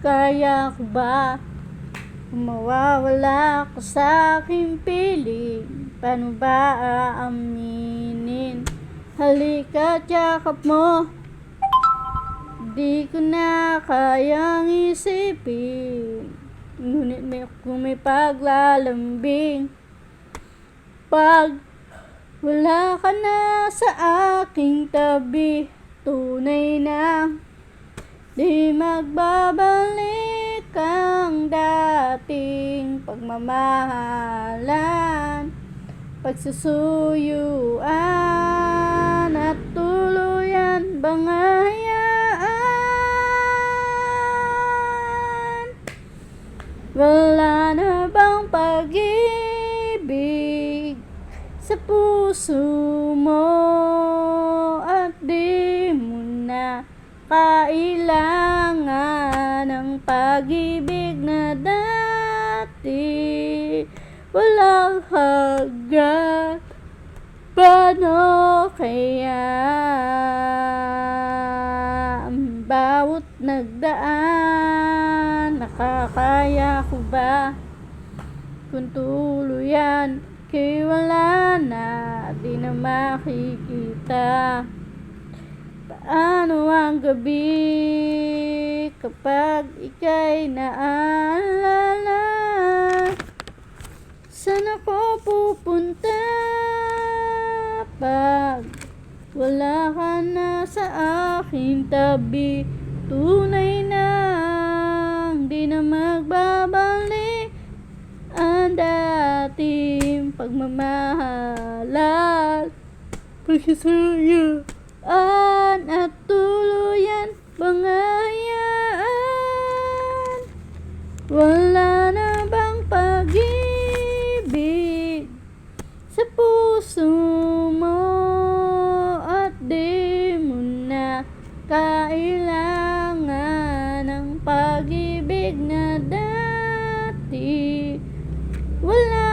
Kaya ko ba mawawala ka sa aking piling? Paano ba aaminin? Halika, yakap mo. Di ko na kayang isipin, ngunit may paglalambing. Pag wala ka na sa aking tabi, tunay na di magbabalik ang dating pagmamahalan, pagsusuyuan at tuluyan bang hayaan? Wala na bang pag-ibig sa puso mo at di mo na kailangan ng pag-ibig na dati? Walang hanggan, paano kaya ang bawat nagdaan? Nakakaya ko ba kung tuluyan kay wala na, di na makikita? Paano ang gabi kapag ika'y naalala? Saan ako pupunta pag wala ka na sa aking tabi? Tunay na di na magbabalik ang dating pagmamahalan, pagsusuyuan at tuluyan bang hayaan? Wala na bang pag-ibig sa puso mo at di mo na kailangan ng pag-ibig na dati? Wala